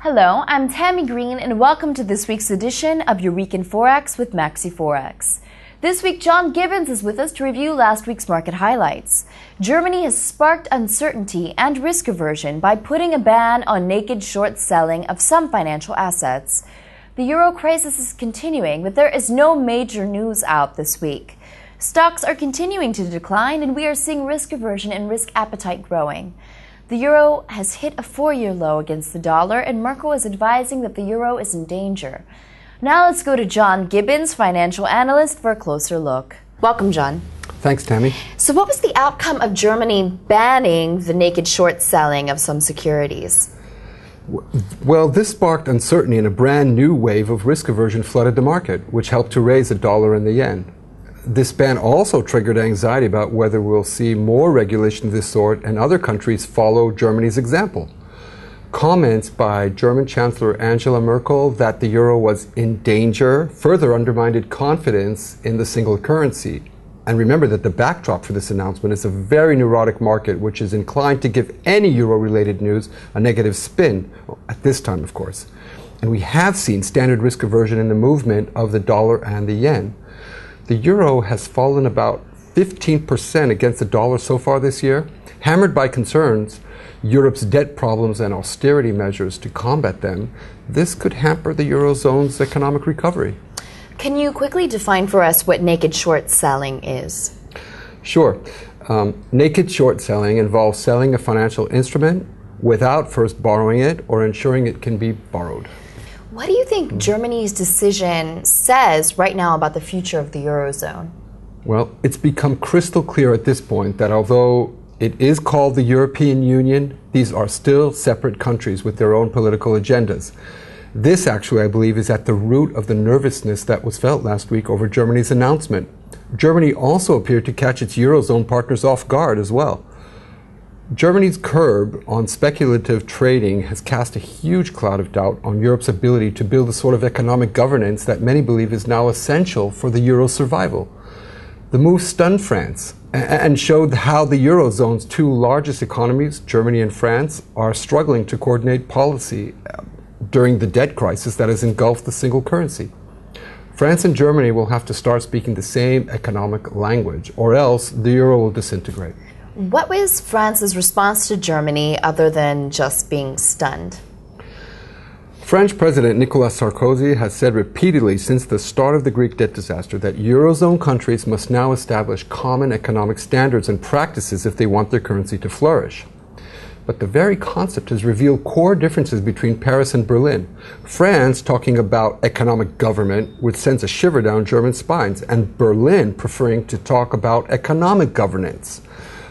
Hello, I'm Tammy Green, and welcome to this week's edition of Your Week in Forex with MaxiForex. This week, John Gibbons is with us to review last week's market highlights. Germany has sparked uncertainty and risk aversion by putting a ban on naked short selling of some financial assets. The euro crisis is continuing, but there is no major news out this week. Stocks are continuing to decline, and we are seeing risk aversion and risk appetite growing. The euro has hit a 4-year low against the dollar, and Merkel is advising that the euro is in danger. Now let's go to John Gibbons, financial analyst, for a closer look. Welcome, John. Thanks, Tammy. So what was the outcome of Germany banning the naked short selling of some securities? Well, this sparked uncertainty, and a brand new wave of risk aversion flooded the market, which helped to raise the dollar and the yen. This ban also triggered anxiety about whether we'll see more regulation of this sort and other countries follow Germany's example. Comments by German Chancellor Angela Merkel that the euro was in danger further undermined confidence in the single currency. And remember that the backdrop for this announcement is a very neurotic market, which is inclined to give any euro-related news a negative spin, at this time, of course. And we have seen standard risk aversion in the movement of the dollar and the yen. The euro has fallen about 15% against the dollar so far this year, hammered by concerns, Europe's debt problems and austerity measures to combat them. This could hamper the eurozone's economic recovery. Can you quickly define for us what naked short selling is? Sure. Naked short selling involves selling a financial instrument without first borrowing it or ensuring it can be borrowed. What do you think Germany's decision says right now about the future of the eurozone? Well, it's become crystal clear at this point that although it is called the European Union, these are still separate countries with their own political agendas. This actually, I believe, is at the root of the nervousness that was felt last week over Germany's announcement. Germany also appeared to catch its eurozone partners off guard as well. Germany's curb on speculative trading has cast a huge cloud of doubt on Europe's ability to build the sort of economic governance that many believe is now essential for the euro's survival. The move stunned France and showed how the eurozone's two largest economies, Germany and France, are struggling to coordinate policy during the debt crisis that has engulfed the single currency. France and Germany will have to start speaking the same economic language, or else the euro will disintegrate. What was France's response to Germany other than just being stunned? French President Nicolas Sarkozy has said repeatedly since the start of the Greek debt disaster that eurozone countries must now establish common economic standards and practices if they want their currency to flourish. But the very concept has revealed core differences between Paris and Berlin. France talking about economic government, which sends a shiver down German spines, and Berlin preferring to talk about economic governance.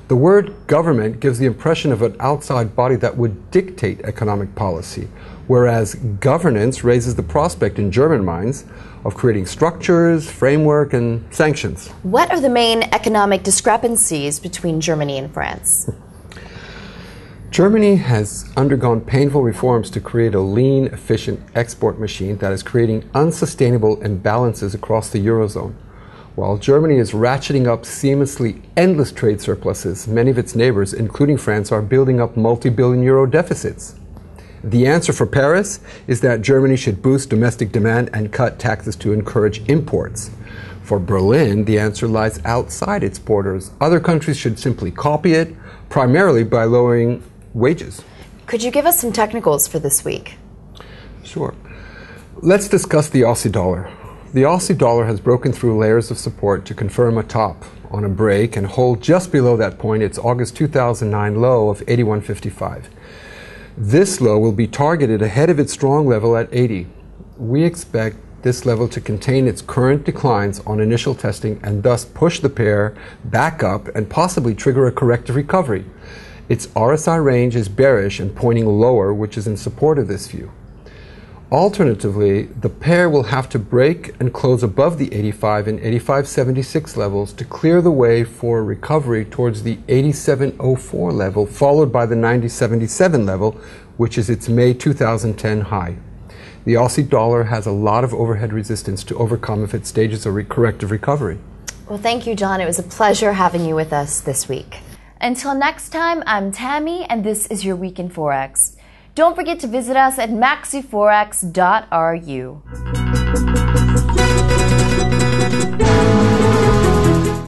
The word government gives the impression of an outside body that would dictate economic policy, whereas governance raises the prospect in German minds of creating structures, framework, and sanctions. What are the main economic discrepancies between Germany and France? Germany has undergone painful reforms to create a lean, efficient export machine that is creating unsustainable imbalances across the eurozone. While Germany is ratcheting up seamlessly endless trade surpluses, many of its neighbors, including France, are building up multi-billion euro deficits. The answer for Paris is that Germany should boost domestic demand and cut taxes to encourage imports. For Berlin, the answer lies outside its borders. Other countries should simply copy it, primarily by lowering wages. Could you give us some technicals for this week? Sure. Let's discuss the Aussie dollar. The Aussie dollar has broken through layers of support to confirm a top on a break and hold just below that point its August 2009 low of 81.55. This low will be targeted ahead of its strong level at 80. We expect this level to contain its current declines on initial testing and thus push the pair back up and possibly trigger a corrective recovery. Its RSI range is bearish and pointing lower, which is in support of this view. Alternatively, the pair will have to break and close above the 85 and 85.76 levels to clear the way for a recovery towards the 87.04 level, followed by the 90.77 level, which is its May 2010 high. The Aussie dollar has a lot of overhead resistance to overcome if it stages a corrective recovery. Well, thank you, John. It was a pleasure having you with us this week. Until next time, I'm Tammy, and this is your Week in Forex. Don't forget to visit us at MaxiForex.ru.